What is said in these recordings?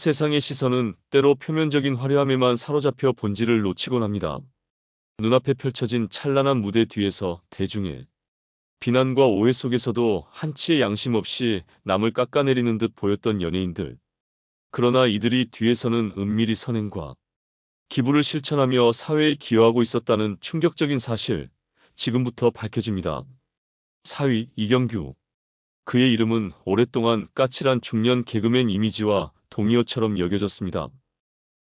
세상의 시선은 때로 표면적인 화려함에만 사로잡혀 본질을 놓치곤 합니다. 눈앞에 펼쳐진 찬란한 무대 뒤에서 대중의 비난과 오해 속에서도 한치의 양심 없이 남을 깎아내리는 듯 보였던 연예인들. 그러나 이들이 뒤에서는 은밀히 선행과 기부를 실천하며 사회에 기여하고 있었다는 충격적인 사실, 지금부터 밝혀집니다. 4위 이경규. 그의 이름은 오랫동안 까칠한 중년 개그맨 이미지와 동의어처럼 여겨졌습니다.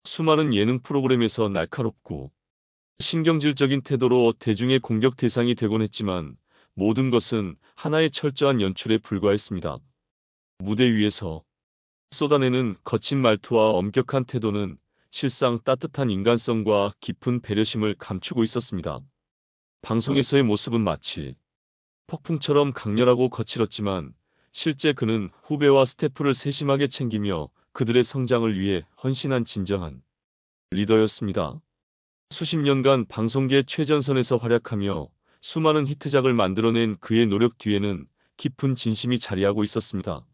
수많은 예능 프로그램에서 날카롭고 신경질적인 태도로 대중의 공격 대상이 되곤 했지만 모든 것은 하나의 철저한 연출에 불과했습니다. 무대 위에서 쏟아내는 거친 말투와 엄격한 태도는 실상 따뜻한 인간성과 깊은 배려심을 감추고 있었습니다. 방송에서의 모습은 마치 폭풍처럼 강렬하고 거칠었지만 실제 그는 후배와 스태프를 세심하게 챙기며 그들의 성장을 위해 헌신한 진정한 리더였습니다. 수십 년간 방송계 최전선에서 활약하며 수많은 히트작을 만들어낸 그의 노력 뒤에는 깊은 진심이 자리하고 있었습니다.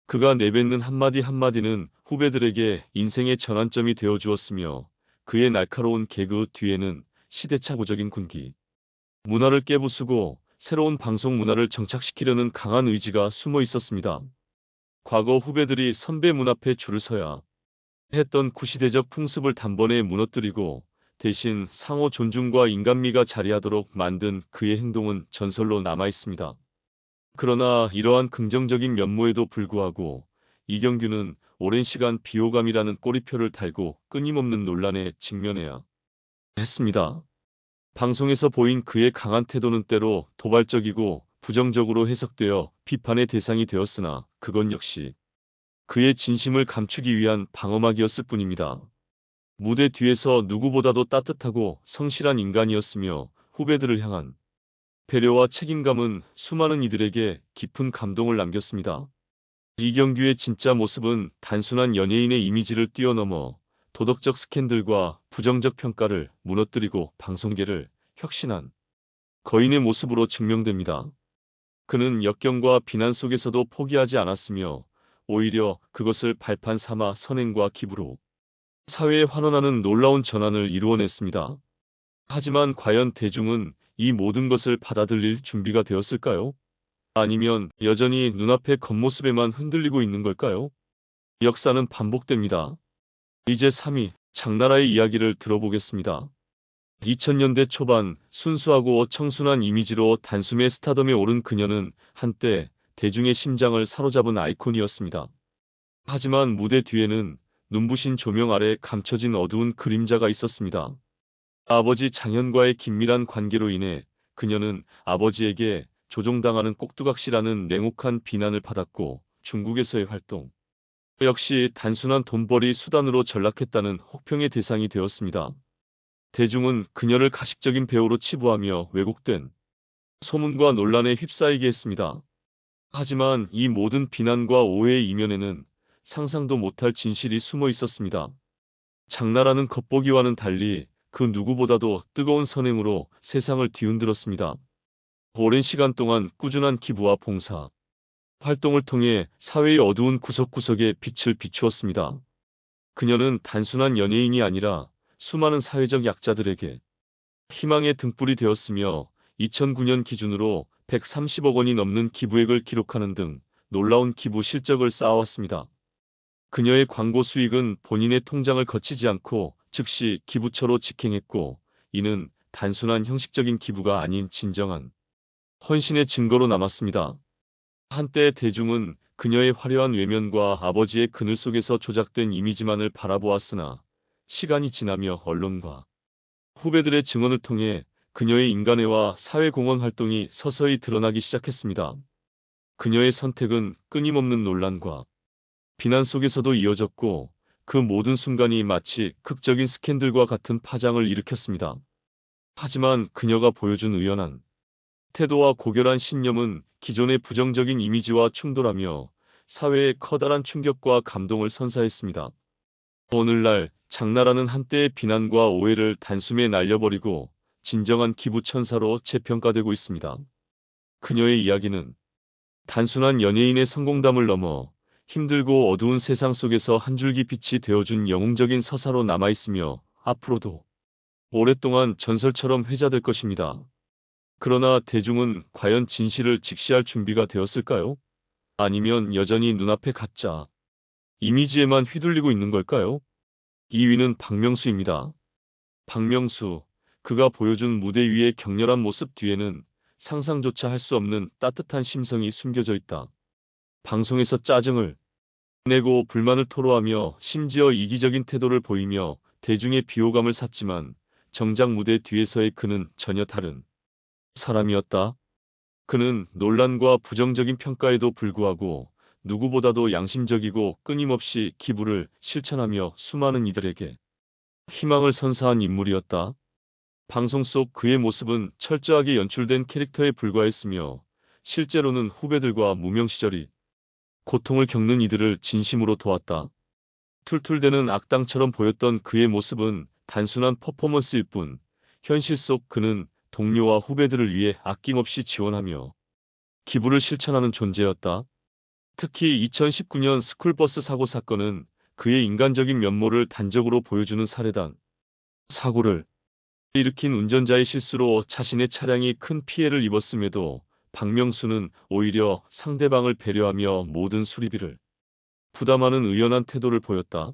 그가 내뱉는 한마디 한마디는 후배들에게 인생의 전환점이 되어 주었으며 그의 날카로운 개그 뒤에는 시대착오적인 군기, 문화를 깨부수고 새로운 방송 문화를 정착시키려는 강한 의지가 숨어 있었습니다. 과거 후배들이 선배 문 앞에 줄을 서야 했던 구시대적 풍습을 단번에 무너뜨리고 대신 상호 존중과 인간미가 자리하도록 만든 그의 행동은 전설로 남아 있습니다. 그러나 이러한 긍정적인 면모에도 불구하고 이경규는 오랜 시간 비호감이라는 꼬리표를 달고 끊임없는 논란에 직면해야 했습니다. 방송에서 보인 그의 강한 태도는 때로 도발적이고 부정적으로 해석되어 비판의 대상이 되었으나 그건 역시 그의 진심을 감추기 위한 방어막이었을 뿐입니다. 무대 뒤에서 누구보다도 따뜻하고 성실한 인간이었으며 후배들을 향한 배려와 책임감은 수많은 이들에게 깊은 감동을 남겼습니다. 이경규의 진짜 모습은 단순한 연예인의 이미지를 뛰어넘어 도덕적 스캔들과 부정적 평가를 무너뜨리고 방송계를 혁신한 거인의 모습으로 증명됩니다. 그는 역경과 비난 속에서도 포기하지 않았으며 오히려 그것을 발판 삼아 선행과 기부로 사회에 환원하는 놀라운 전환을 이루어냈습니다. 하지만 과연 대중은 이 모든 것을 받아들일 준비가 되었을까요? 아니면 여전히 눈앞의 겉모습에만 흔들리고 있는 걸까요? 역사는 반복됩니다. 이제 3위, 장나라의 이야기를 들어보겠습니다. 2000년대 초반 순수하고 청순한 이미지로 단숨에 스타덤에 오른 그녀는 한때 대중의 심장을 사로잡은 아이콘이었습니다. 하지만 무대 뒤에는 눈부신 조명 아래 감춰진 어두운 그림자가 있었습니다. 아버지 장현과의 긴밀한 관계로 인해 그녀는 아버지에게 조종당하는 꼭두각시라는 냉혹한 비난을 받았고 중국에서의 활동 역시 단순한 돈벌이 수단으로 전락했다는 혹평의 대상이 되었습니다. 대중은 그녀를 가식적인 배우로 치부하며 왜곡된 소문과 논란에 휩싸이게 했습니다. 하지만 이 모든 비난과 오해의 이면에는 상상도 못할 진실이 숨어 있었습니다. 장나라는 겉보기와는 달리 그 누구보다도 뜨거운 선행으로 세상을 뒤흔들었습니다. 오랜 시간 동안 꾸준한 기부와 봉사 활동을 통해 사회의 어두운 구석구석에 빛을 비추었습니다. 그녀는 단순한 연예인이 아니라 수많은 사회적 약자들에게 희망의 등불이 되었으며 2009년 기준으로 130억 원이 넘는 기부액을 기록하는 등 놀라운 기부 실적을 쌓아왔습니다. 그녀의 광고 수익은 본인의 통장을 거치지 않고 즉시 기부처로 직행했고 이는 단순한 형식적인 기부가 아닌 진정한 헌신의 증거로 남았습니다. 한때 대중은 그녀의 화려한 외면과 아버지의 그늘 속에서 조작된 이미지만을 바라보았으나 시간이 지나며 언론과 후배들의 증언을 통해 그녀의 인간애와 사회공헌 활동이 서서히 드러나기 시작했습니다. 그녀의 선택은 끊임없는 논란과 비난 속에서도 이어졌고 그 모든 순간이 마치 극적인 스캔들과 같은 파장을 일으켰습니다. 하지만 그녀가 보여준 의연한 태도와 고결한 신념은 기존의 부정적인 이미지와 충돌하며 사회에 커다란 충격과 감동을 선사했습니다. 오늘날 장나라는 한때의 비난과 오해를 단숨에 날려버리고 진정한 기부천사로 재평가되고 있습니다. 그녀의 이야기는 단순한 연예인의 성공담을 넘어 힘들고 어두운 세상 속에서 한 줄기 빛이 되어준 영웅적인 서사로 남아있으며 앞으로도 오랫동안 전설처럼 회자될 것입니다. 그러나 대중은 과연 진실을 직시할 준비가 되었을까요? 아니면 여전히 눈앞의 가짜 이미지에만 휘둘리고 있는 걸까요? 2위는 박명수입니다. 박명수, 그가 보여준 무대 위의 격렬한 모습 뒤에는 상상조차 할 수 없는 따뜻한 심성이 숨겨져 있다. 방송에서 짜증을 내고 불만을 토로하며 심지어 이기적인 태도를 보이며 대중의 비호감을 샀지만 정작 무대 뒤에서의 그는 전혀 다른 사람이었다. 그는 논란과 부정적인 평가에도 불구하고 누구보다도 양심적이고 끊임없이 기부를 실천하며 수많은 이들에게 희망을 선사한 인물이었다. 방송 속 그의 모습은 철저하게 연출된 캐릭터에 불과했으며 실제로는 후배들과 무명 시절이 고통을 겪는 이들을 진심으로 도왔다. 툴툴대는 악당처럼 보였던 그의 모습은 단순한 퍼포먼스일 뿐 현실 속 그는 동료와 후배들을 위해 아낌없이 지원하며 기부를 실천하는 존재였다. 특히 2019년 스쿨버스 사고 사건은 그의 인간적인 면모를 단적으로 보여주는 사례다. 사고를 일으킨 운전자의 실수로 자신의 차량이 큰 피해를 입었음에도 박명수는 오히려 상대방을 배려하며 모든 수리비를 부담하는 의연한 태도를 보였다.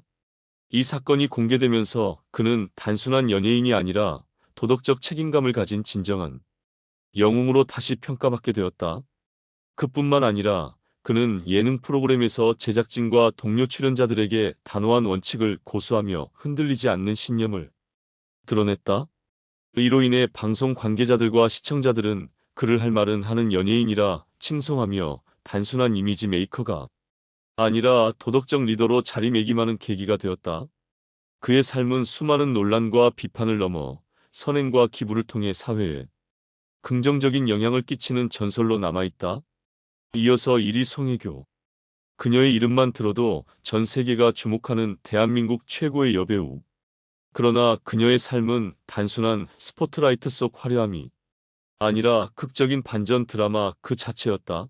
이 사건이 공개되면서 그는 단순한 연예인이 아니라 도덕적 책임감을 가진 진정한 영웅으로 다시 평가받게 되었다. 그뿐만 아니라 그는 예능 프로그램에서 제작진과 동료 출연자들에게 단호한 원칙을 고수하며 흔들리지 않는 신념을 드러냈다. 이로 인해 방송 관계자들과 시청자들은 그를 할 말은 하는 연예인이라 칭송하며 단순한 이미지 메이커가 아니라 도덕적 리더로 자리매김하는 계기가 되었다. 그의 삶은 수많은 논란과 비판을 넘어 선행과 기부를 통해 사회에 긍정적인 영향을 끼치는 전설로 남아있다. 이어서 1위 송혜교. 그녀의 이름만 들어도 전 세계가 주목하는 대한민국 최고의 여배우. 그러나 그녀의 삶은 단순한 스포트라이트 속 화려함이 아니라 극적인 반전 드라마 그 자체였다.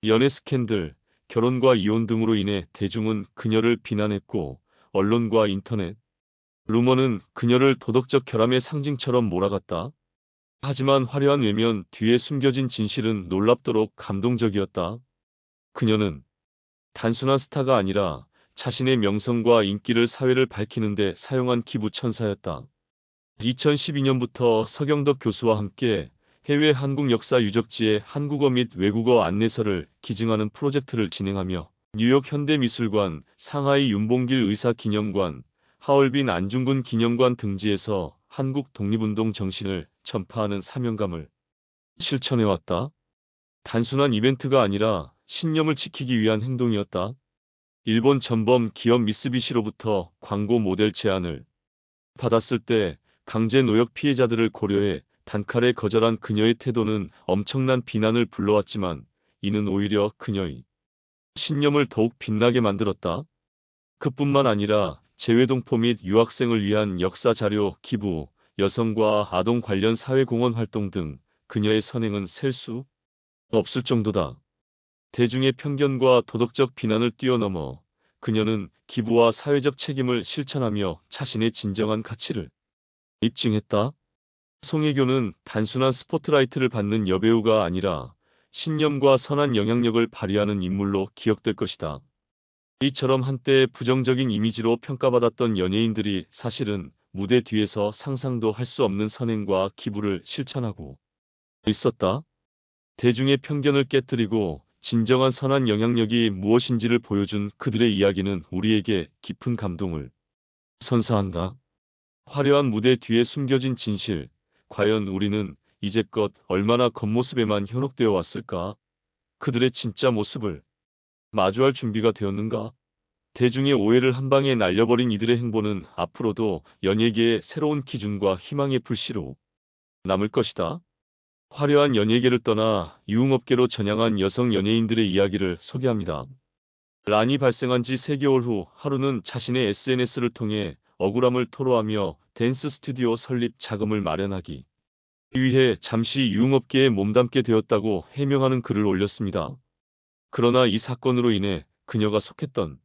연애 스캔들, 결혼과 이혼 등으로 인해 대중은 그녀를 비난했고 언론과 인터넷, 루머는 그녀를 도덕적 결함의 상징처럼 몰아갔다. 하지만 화려한 외면 뒤에 숨겨진 진실은 놀랍도록 감동적이었다. 그녀는 단순한 스타가 아니라 자신의 명성과 인기를 사회를 밝히는 데 사용한 기부천사였다. 2012년부터 서경덕 교수와 함께 해외 한국 역사 유적지의 한국어 및 외국어 안내서를 기증하는 프로젝트를 진행하며 뉴욕 현대미술관, 상하이 윤봉길 의사 기념관, 하얼빈 안중근 기념관 등지에서 한국 독립운동 정신을 전파하는 사명감을 실천해왔다. 단순한 이벤트가 아니라 신념을 지키기 위한 행동이었다. 일본 전범 기업 미쓰비시로부터 광고 모델 제안을 받았을 때 강제 노역 피해자들을 고려해 단칼에 거절한 그녀의 태도는 엄청난 비난을 불러왔지만 이는 오히려 그녀의 신념을 더욱 빛나게 만들었다. 그뿐만 아니라 재외동포 및 유학생을 위한 역사 자료 기부, 여성과 아동 관련 사회공헌 활동 등 그녀의 선행은 셀 수 없을 정도다. 대중의 편견과 도덕적 비난을 뛰어넘어 그녀는 기부와 사회적 책임을 실천하며 자신의 진정한 가치를 입증했다. 송혜교는 단순한 스포트라이트를 받는 여배우가 아니라 신념과 선한 영향력을 발휘하는 인물로 기억될 것이다. 이처럼 한때 부정적인 이미지로 평가받았던 연예인들이 사실은 무대 뒤에서 상상도 할 수 없는 선행과 기부를 실천하고 있었다. 대중의 편견을 깨뜨리고 진정한 선한 영향력이 무엇인지를 보여준 그들의 이야기는 우리에게 깊은 감동을 선사한다. 화려한 무대 뒤에 숨겨진 진실, 과연 우리는 이제껏 얼마나 겉모습에만 현혹되어 왔을까? 그들의 진짜 모습을 마주할 준비가 되었는가? 대중의 오해를 한 방에 날려버린 이들의 행보는 앞으로도 연예계의 새로운 기준과 희망의 불씨로 남을 것이다. 화려한 연예계를 떠나 유흥업계로 전향한 여성 연예인들의 이야기를 소개합니다. 란이 발생한 지 3개월 후 하루는 자신의 SNS를 통해 억울함을 토로하며 댄스 스튜디오 설립 자금을 마련하기 위해 잠시 유흥업계에 몸담게 되었다고 해명하는 글을 올렸습니다. 그러나 이 사건으로 인해 그녀가 속했던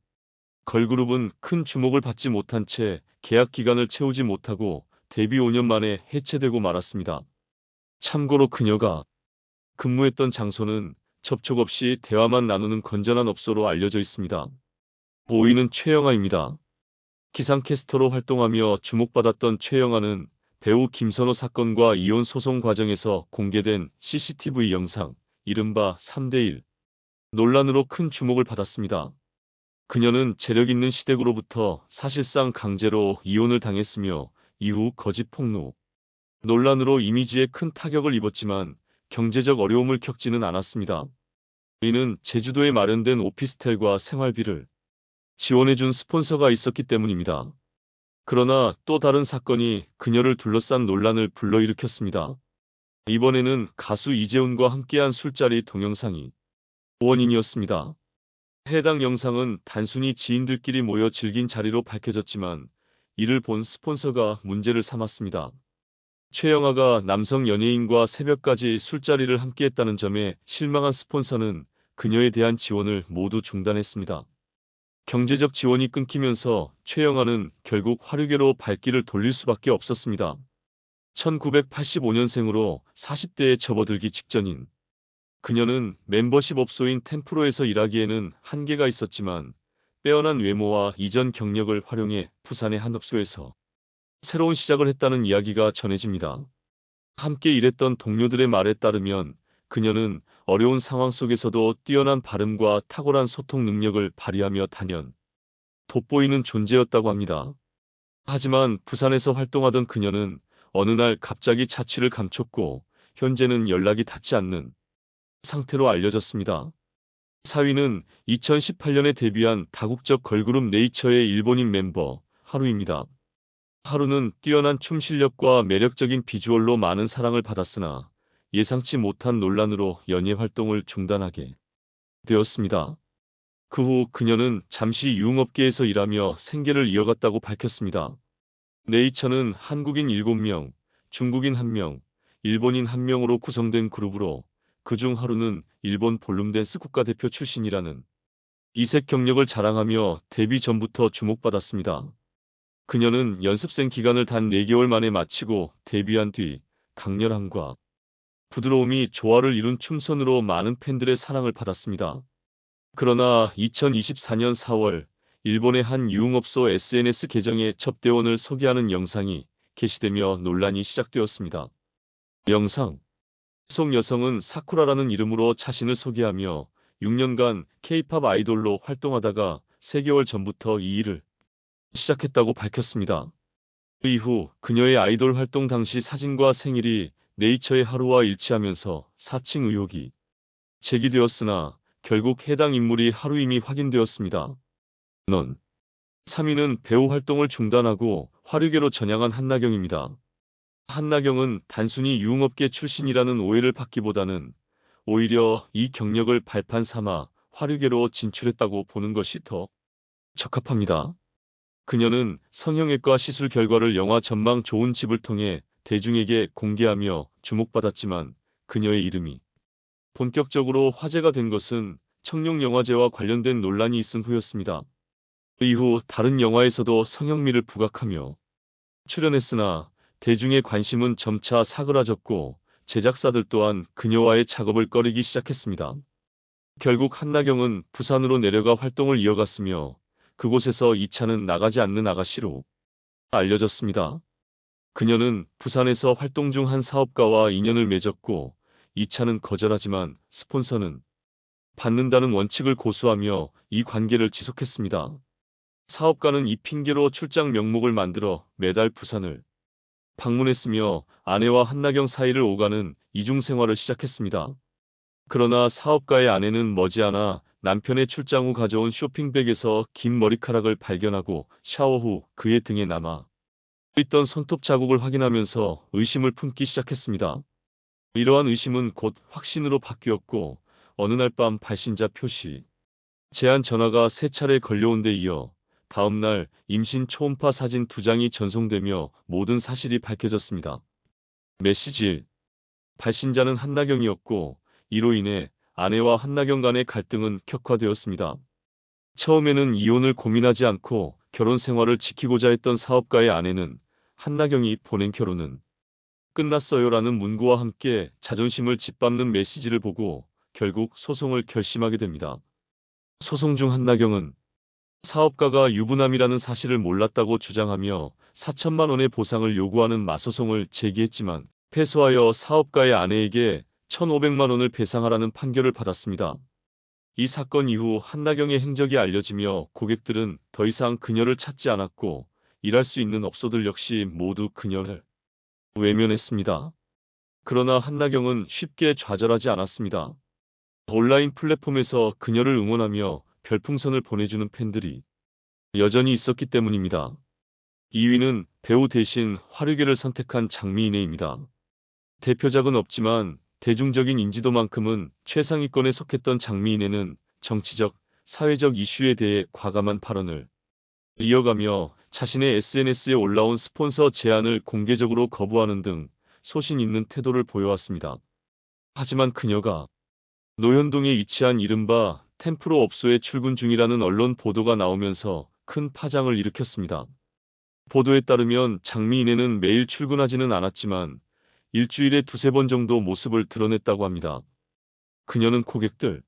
걸그룹은 큰 주목을 받지 못한 채 계약 기간을 채우지 못하고 데뷔 5년 만에 해체되고 말았습니다. 참고로 그녀가 근무했던 장소는 접촉 없이 대화만 나누는 건전한 업소로 알려져 있습니다. 5위는 최영아입니다. 기상캐스터로 활동하며 주목받았던 최영아는 배우 김선호 사건과 이혼 소송 과정에서 공개된 CCTV 영상, 이른바 3대1 논란으로 큰 주목을 받았습니다. 그녀는 재력 있는 시댁으로부터 사실상 강제로 이혼을 당했으며 이후 거짓 폭로 논란으로 이미지에 큰 타격을 입었지만 경제적 어려움을 겪지는 않았습니다. 이는 제주도에 마련된 오피스텔과 생활비를 지원해준 스폰서가 있었기 때문입니다. 그러나 또 다른 사건이 그녀를 둘러싼 논란을 불러일으켰습니다. 이번에는 가수 이재훈과 함께한 술자리 동영상이 원인이었습니다. 해당 영상은 단순히 지인들끼리 모여 즐긴 자리로 밝혀졌지만 이를 본 스폰서가 문제를 삼았습니다. 최영아가 남성 연예인과 새벽까지 술자리를 함께했다는 점에 실망한 스폰서는 그녀에 대한 지원을 모두 중단했습니다. 경제적 지원이 끊기면서 최영아는 결국 화류계로 발길을 돌릴 수밖에 없었습니다. 1985년생으로 40대에 접어들기 직전인 그녀는 멤버십 업소인 템프로에서 일하기에는 한계가 있었지만 빼어난 외모와 이전 경력을 활용해 부산의 한 업소에서 새로운 시작을 했다는 이야기가 전해집니다. 함께 일했던 동료들의 말에 따르면 그녀는 어려운 상황 속에서도 뛰어난 발음과 탁월한 소통 능력을 발휘하며 단연 돋보이는 존재였다고 합니다. 하지만 부산에서 활동하던 그녀는 어느 날 갑자기 자취를 감췄고 현재는 연락이 닿지 않는 상태로 알려졌습니다. 4위는 2018년에 데뷔한 다국적 걸그룹 네이처의 일본인 멤버 하루입니다. 하루는 뛰어난 춤 실력과 매력적인 비주얼로 많은 사랑을 받았으나 예상치 못한 논란으로 연예 활동을 중단하게 되었습니다. 그 후 그녀는 잠시 유흥업계에서 일하며 생계를 이어갔다고 밝혔습니다. 네이처는 한국인 7명, 중국인 1명, 일본인 1명으로 구성된 그룹으로 그중 하루는 일본 볼룸댄스 국가대표 출신이라는 이색 경력을 자랑하며 데뷔 전부터 주목받았습니다. 그녀는 연습생 기간을 단 4개월 만에 마치고 데뷔한 뒤 강렬함과 부드러움이 조화를 이룬 춤선으로 많은 팬들의 사랑을 받았습니다. 그러나 2024년 4월 일본의 한 유흥업소 SNS 계정에 접대원을 소개하는 영상이 게시되며 논란이 시작되었습니다. 영상 속 여성은 사쿠라라는 이름으로 자신을 소개하며 6년간 K-팝 아이돌로 활동하다가 3개월 전부터 이 일을 시작했다고 밝혔습니다. 그 이후 그녀의 아이돌 활동 당시 사진과 생일이 네이처의 하루와 일치하면서 사칭 의혹이 제기되었으나 결국 해당 인물이 하루임이 확인되었습니다. 3위는 배우 활동을 중단하고 화류계로 전향한 한나경입니다. 한나경은 단순히 유흥업계 출신이라는 오해를 받기보다는 오히려 이 경력을 발판 삼아 화류계로 진출했다고 보는 것이 더 적합합니다. 그녀는 성형외과 시술 결과를 영화 전망 좋은 집을 통해 대중에게 공개하며 주목받았지만 그녀의 이름이 본격적으로 화제가 된 것은 청룡영화제와 관련된 논란이 있은 후였습니다. 이후 다른 영화에서도 성형미를 부각하며 출연했으나 대중의 관심은 점차 사그라졌고 제작사들 또한 그녀와의 작업을 꺼리기 시작했습니다. 결국 한나경은 부산으로 내려가 활동을 이어갔으며 그곳에서 2차는 나가지 않는 아가씨로 알려졌습니다. 그녀는 부산에서 활동 중 한 사업가와 인연을 맺었고 2차는 거절하지만 스폰서는 받는다는 원칙을 고수하며 이 관계를 지속했습니다. 사업가는 이 핑계로 출장 명목을 만들어 매달 부산을 방문했으며 아내와 한나경 사이를 오가는 이중 생활을 시작했습니다. 그러나 사업가의 아내는 머지않아 남편의 출장 후 가져온 쇼핑백에서 긴 머리카락을 발견하고 샤워 후 그의 등에 남아 있던 손톱 자국을 확인하면서 의심을 품기 시작했습니다. 이러한 의심은 곧 확신으로 바뀌었고 어느 날 밤 발신자 표시 제한 전화가 3차례 걸려온 데 이어 다음 날 임신 초음파 사진 2장이 전송되며 모든 사실이 밝혀졌습니다. 메시지 발신자는 한나경이었고 이로 인해 아내와 한나경 간의 갈등은 격화되었습니다. 처음에는 이혼을 고민하지 않고 결혼 생활을 지키고자 했던 사업가의 아내는 한나경이 보낸 결혼은 끝났어요라는 문구와 함께 자존심을 짓밟는 메시지를 보고 결국 소송을 결심하게 됩니다. 소송 중 한나경은 사업가가 유부남이라는 사실을 몰랐다고 주장하며 4천만 원의 보상을 요구하는 맞소송을 제기했지만 패소하여 사업가의 아내에게 1,500만 원을 배상하라는 판결을 받았습니다. 이 사건 이후 한나경의 행적이 알려지며 고객들은 더 이상 그녀를 찾지 않았고 일할 수 있는 업소들 역시 모두 그녀를 외면했습니다. 그러나 한나경은 쉽게 좌절하지 않았습니다. 온라인 플랫폼에서 그녀를 응원하며 별풍선을 보내주는 팬들이 여전히 있었기 때문입니다. 2위는 배우 대신 화류계를 선택한 장미인혜입니다. 대표작은 없지만 대중적인 인지도만큼은 최상위권에 속했던 장미인혜는 정치적, 사회적 이슈에 대해 과감한 발언을 이어가며 자신의 SNS에 올라온 스폰서 제안을 공개적으로 거부하는 등 소신 있는 태도를 보여왔습니다. 하지만 그녀가 노현동에 위치한 이른바 템프로 업소에 출근 중이라는 언론 보도가 나오면서 큰 파장을 일으켰습니다. 보도에 따르면 장미인혜는 매일 출근하지는 않았지만 일주일에 두세 번 정도 모습을 드러냈다고 합니다. 그녀는 고객들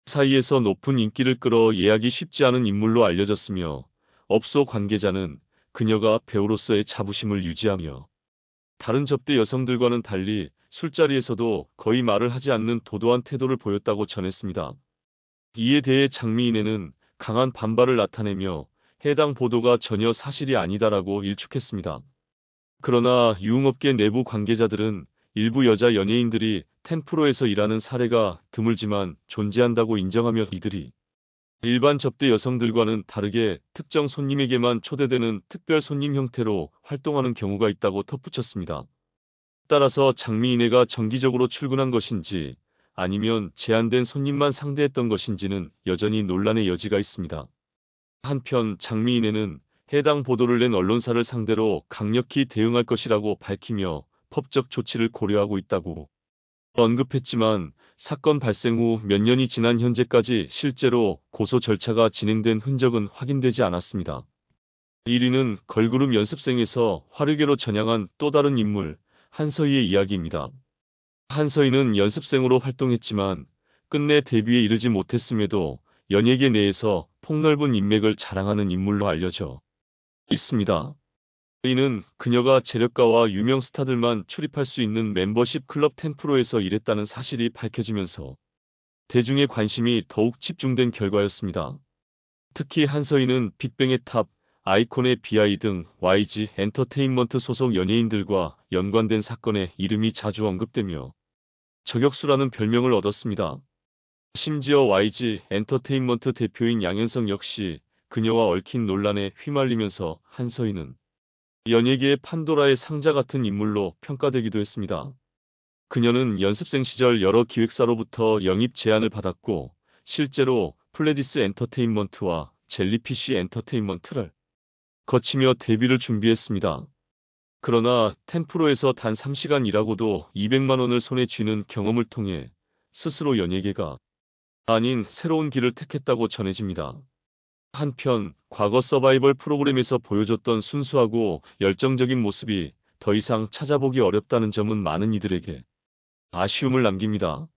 사이에서 높은 인기를 끌어 예약이 쉽지 않은 인물로 알려졌으며 업소 관계자는 그녀가 배우로서의 자부심을 유지하며 다른 접대 여성들과는 달리 술자리에서도 거의 말을 하지 않는 도도한 태도를 보였다고 전했습니다. 이에 대해 장미인혜는 강한 반발을 나타내며 해당 보도가 전혀 사실이 아니다라고 일축했습니다. 그러나 유흥업계 내부 관계자들은 일부 여자 연예인들이 템프로에서 일하는 사례가 드물지만 존재한다고 인정하며 이들이 일반 접대 여성들과는 다르게 특정 손님에게만 초대되는 특별 손님 형태로 활동하는 경우가 있다고 덧붙였습니다. 따라서 장미인혜가 정기적으로 출근한 것인지 아니면 제한된 손님만 상대했던 것인지는 여전히 논란의 여지가 있습니다. 한편 장미인혜는 해당 보도를 낸 언론사를 상대로 강력히 대응할 것이라고 밝히며 법적 조치를 고려하고 있다고 언급했지만 사건 발생 후 몇 년이 지난 현재까지 실제로 고소 절차가 진행된 흔적은 확인되지 않았습니다. 1위는 걸그룹 연습생에서 화류계로 전향한 또 다른 인물 한서희의 이야기입니다. 한서희는 연습생으로 활동했지만 끝내 데뷔에 이르지 못했음에도 연예계 내에서 폭넓은 인맥을 자랑하는 인물로 알려져 있습니다. 이는 그녀가 재력가와 유명 스타들만 출입할 수 있는 멤버십 클럽 템프로에서 일했다는 사실이 밝혀지면서 대중의 관심이 더욱 집중된 결과였습니다. 특히 한서희는 빅뱅의 탑, 아이콘의 BI 등 YG 엔터테인먼트 소속 연예인들과 연관된 사건에 이름이 자주 언급되며 저격수라는 별명을 얻었습니다. 심지어 YG 엔터테인먼트 대표인 양현석 역시 그녀와 얽힌 논란에 휘말리면서 한서희는 연예계의 판도라의 상자 같은 인물로 평가되기도 했습니다. 그녀는 연습생 시절 여러 기획사로부터 영입 제안을 받았고 실제로 플레디스 엔터테인먼트와 젤리피쉬 엔터테인먼트를 거치며 데뷔를 준비했습니다. 그러나 템프로에서 단 3시간 일하고도 200만 원을 손에 쥐는 경험을 통해 스스로 연예계가 아닌 새로운 길을 택했다고 전해집니다. 한편 과거 서바이벌 프로그램에서 보여줬던 순수하고 열정적인 모습이 더 이상 찾아보기 어렵다는 점은 많은 이들에게 아쉬움을 남깁니다.